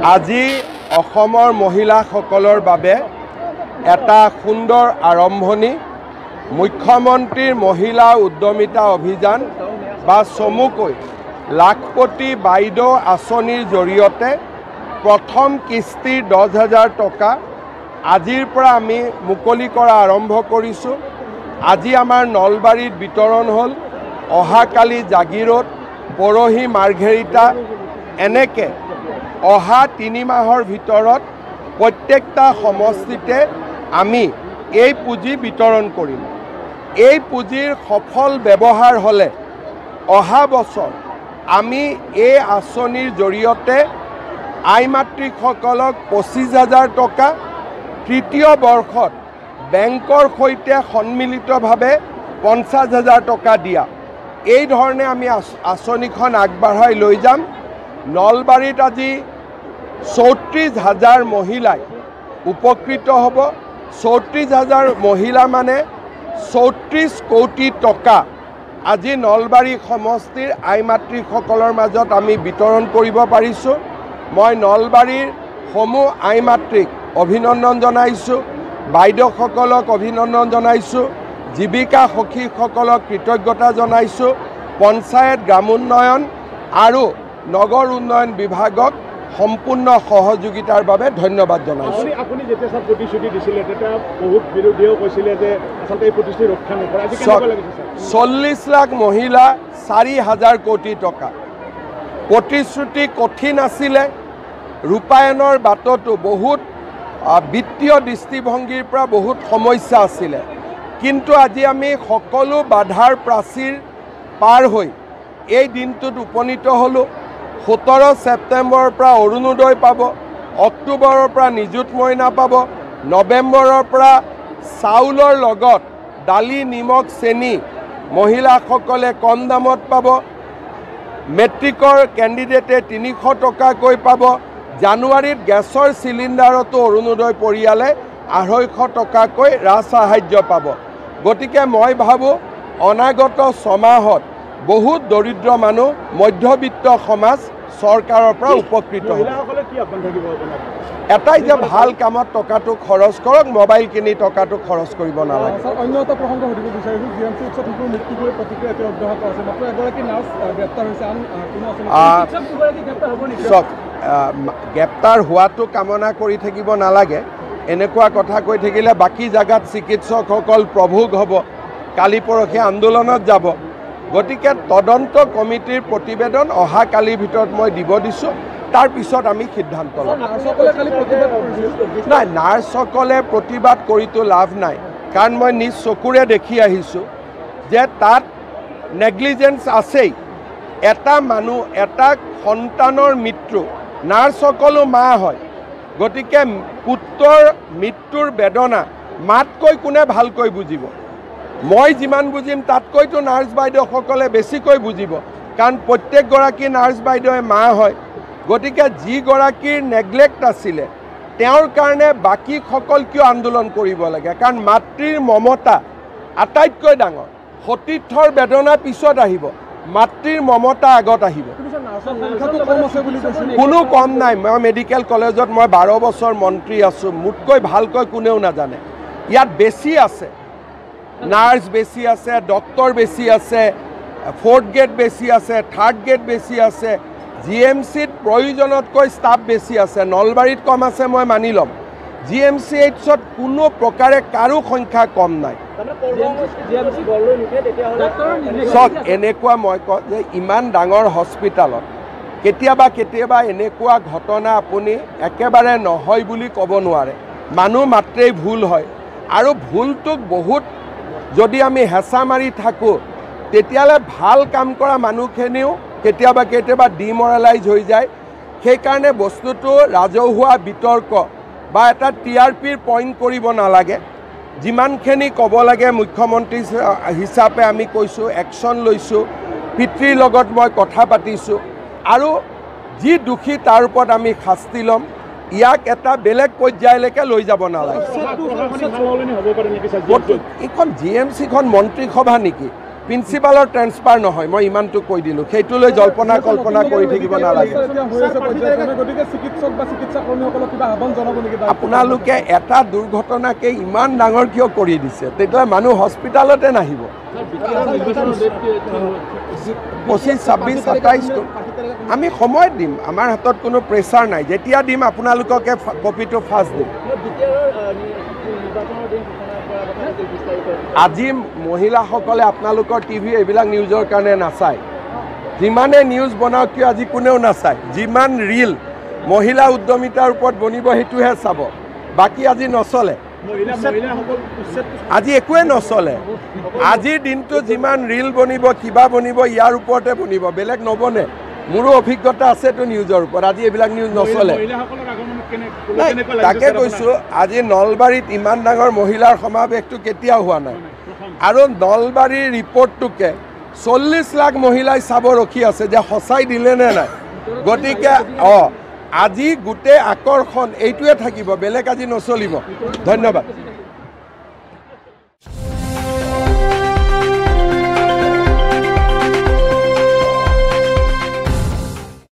আজি অসমৰ মহিলাসকলৰ বাবে এটা সুন্দৰ আৰম্ভণি মুখ্যমন্ত্ৰীৰ মহিলা উদ্যমিতা অভিযান বা চমুকৈ লাখপতি বাইদেউ আঁচনিৰ জৰিয়তে প্ৰথম কিস্তিৰ 10,000 টকা আজিৰ পৰা আমি মুকলি কৰা আৰম্ভ কৰিছোঁ। আজি আমাৰ নলবাৰীত বিতৰণ হ'ল, অহাকালি জাগিৰোড, পৰহি মাৰ্ঘেৰিটা, এনেকে অহা 3 মাহৰ ভিতৰত প্ৰত্যেকটা সমষ্টিতে আমি এই পুঁজি বিতৰণ কৰিম। এই পুঁজিৰ সফল ব্যৱহাৰ হ'লে অহা বছৰ আমি এই আঁচনিৰ জৰিয়তে আই মাতৃসকলক 25,000 টকা, তৃতীয় বৰ্ষত বেংকৰ সৈতে সন্মিলিতভাৱে 50,000 টকা দিয়া, এই ধৰণে আমি আঁচনিখন আগবঢ়াই লৈ যাম। নলবাৰীত আজি 34,000 মহিলাই উপকৃত হ'ব। 34,000 মহিলা মানে 34 কোটি টকা আজি নলবাৰী সমষ্টিৰ আই মাতৃসকলৰ মাজত আমি বিতৰণ কৰিব পাৰিছোঁ। মই নলবাৰীৰ সমূহ আই মাতৃক অভিনন্দন জনাইছোঁ, বাইদেউসকলক অভিনন্দন জনাইছোঁ, জীৱিকা সখীসকলক কৃতজ্ঞতা জনাইছোঁ, পঞ্চায়ত গ্ৰামোন্নয়ন আৰু নগৰ উন্নয়ন বিভাগক সম্পূৰ্ণ সহযোগিতাৰ বাবে ধন্যবাদ জনাইছোঁ। আপুনি যেতিয়া সব প্ৰতিশ্ৰুতি দিছিলে তেতিয়া বহুত বিৰোধীও কৈছিলে যে আচলতে এই প্ৰতিশ্ৰুতি ৰক্ষা নকৰে। আজি কেনেকুৱা লাগিছে স্যাৰ? 40 লাখ মহিলা, 4,000 কোটি টকা। প্ৰতিশ্ৰুতি কঠিন আছিলে, ৰূপায়ণৰ বাটতো বহুত বিত্তীয় দৃষ্টিভংগীৰ পৰা বহুত সমস্যা আছিলে, কিন্তু আজি আমি সকলো বাধাৰ প্ৰাচীৰ পাৰ হৈ এই দিনটোত উপনীত হ'লোঁ। 17 ছেপ্টেম্বৰৰ পৰা অৰুণোদয় পাব, অক্টোবৰৰ পৰা নিযুত মইনা পাব, নৱেম্বৰৰ পৰা চাউলৰ লগত দালি, নিমখ, চেনি মহিলাসকলে কম দামত পাব, মেট্ৰিকৰ কেণ্ডিডেটে 300 টকাকৈ পাব, জানুৱাৰীত গেছৰ চিলিণ্ডাৰতো অৰুণোদয় পৰিয়ালে 250 টকাকৈ ৰাজসাহায্য পাব। গতিকে মই ভাবোঁ অনাগত 6 মাহত বহুত দৰিদ্ৰ মানুহ, মধ্যবিত্ত সমাজ চৰকাৰৰ পৰা উপকৃত হ'ব। এটাই যে ভাল কামত টকাটো খৰচ কৰক, মোবাইল কিনি টকাটো খৰচ কৰিব নালাগে। অন্য এটা প্ৰসংগ সুধিব বিচাৰিছোঁ, জিএমচি উৎসৱ মৃত্যু কৰি প্ৰতিক্ৰিয়া এতিয়া অব্যাহত আছে, মাত্ৰ এগৰাকী নাৰ্ছ গ্ৰেপ্তাৰ হৈছে, আন কোনো চক গ্ৰেপ্তাৰ হোৱাটো কামনা কৰি থাকিব নালাগে। এনেকুৱা কথা কৈ থাকিলে বাকী জেগাত চিকিৎসকসকল প্ৰভোগ হ'ব, কালি পৰহি আন্দোলনত যাব। গতিকে তদন্ত কমিটিৰ প্ৰতিবেদন অহাকালিৰ ভিতৰত মই দিব দিছোঁ, তাৰপিছত আমি সিদ্ধান্ত ল'ম। নাই, নাৰ্ছসকলে প্ৰতিবাদ কৰিতো লাভ নাই, কাৰণ মই নিজ চকুৰে দেখি আহিছোঁ যে তাত নেগলিজেঞ্চ আছেই। এটা মানুহ, এটা সন্তানৰ মৃত্যু, নাৰ্ছসকলো মা হয়, গতিকে পুত্ৰৰ মৃত্যুৰ বেদনা মাতকৈ কোনে ভালকৈ বুজিব? মই যিমান বুজিম তাতকৈতো নাৰ্ছ বাইদেউসকলে বেছিকৈ বুজিব, কাৰণ প্ৰত্যেকগৰাকী নাৰ্ছ বাইদেৱে মা হয়। গতিকে যিগৰাকীৰ নেগলেক্ট আছিলে তেওঁৰ কাৰণে বাকীসকল কিয় আন্দোলন কৰিব লাগে? কাৰণ মাতৃৰ মমতা আটাইতকৈ ডাঙৰ। সতীৰ্থৰ বেদনা পিছত আহিব, মাতৃৰ মমতা আগত আহিব। কোনো কম নাই। মই মেডিকেল কলেজত মই 12 বছৰ মন্ত্ৰী আছোঁ, মোতকৈ ভালকৈ কোনেও নাজানে। ইয়াত বেছি আছে, নাৰ্ছ বেছি আছে, ডক্টৰ বেছি আছে, 4th গ্ৰেড বেছি আছে, 3rd গ্ৰেড বেছি আছে, জিএমচিত প্ৰয়োজনতকৈ ষ্টাফ বেছি আছে। নলবাৰীত কম আছে মই মানি ল'ম, জিএমচিএইচত কোনো প্ৰকাৰে কাৰো সংখ্যা কম নাই। চক এনেকুৱা মই কওঁ যে ইমান ডাঙৰ হস্পিটেলত কেতিয়াবা কেতিয়াবা এনেকুৱা ঘটনা আপুনি একেবাৰে নহয় বুলি ক'ব নোৱাৰে। মানুহ মাত্ৰেই ভুল হয়, আৰু ভুলটোক বহুত যদি আমি হেঁচা মাৰি থাকোঁ তেতিয়াহ'লে ভাল কাম কৰা মানুহখিনিও কেতিয়াবা কেতিয়াবা ডিমৰেলাইজ হৈ যায়। সেইকাৰণে বস্তুটো ৰাজহুৱা বিতৰ্ক বা এটা TRPৰ পইণ্ট কৰিব নালাগে। যিমানখিনি ক'ব লাগে মুখ্যমন্ত্ৰী হিচাপে আমি কৈছোঁ, একশ্যন লৈছোঁ, পিতৃৰ লগত মই কথা পাতিছোঁ, আৰু যি দোষী তাৰ ওপৰত আমি শাস্তি ল'ম। ইয়াক এটা বেলেগ পৰ্যায়লৈকে লৈ যাব নালাগে। এইখন জিএমচিখন মন্ত্ৰীসভা নেকি? প্ৰিন্সিপালৰ ট্ৰেন্সফাৰ নহয় মই ইমানটো কৈ দিলোঁ সেইটোলৈ জল্পনা কল্পনা কৰি থাকিব নালাগে আপোনালোকে এটা দুৰ্ঘটনাকে ইমান ডাঙৰ কিয় কৰি দিছে তেতিয়া মানুহ হস্পিটেলতে নাহিব 25, 26, 27 আমি সময় দিম আমাৰ হাতত কোনো প্ৰেছাৰ নাই যেতিয়া দিম আপোনালোককে কপিটো ফাৰ্ষ্ট দিম আজি মহিলাসকলে আপোনালোকৰ টিভি এইবিলাক নিউজৰ কাৰণে নাচায় যিমানে নিউজ বনাওক কিয় আজি কোনেও নাচায় যিমান ৰিল মহিলা উদ্যমিতাৰ ওপৰত বনিব সেইটোহে চাব বাকী আজি নচলে আজি একোৱে নচলে আজিৰ দিনটো যিমান ৰিল বনিব কিবা বনিব ইয়াৰ ওপৰতে বনিব বেলেগ নবনে মোৰো অভিজ্ঞতা আছেতো নিউজৰ ওপৰত আজি এইবিলাক নিউজ নচলে তাকে কৈছোঁ আজি নলবাৰীত ইমান ডাঙৰ মহিলাৰ সমাৱেশটো কেতিয়াও হোৱা নাই আৰু নলবাৰীৰ ৰিপৰ্টটোকে 40 লাখ মহিলাই চাব ৰখি আছে যে সঁচাই দিলে নে নাই গতিকে আজি গোটেই আকৰ্ষণ এইটোৱে থাকিব বেলেগ আজি নচলিব ধন্যবাদ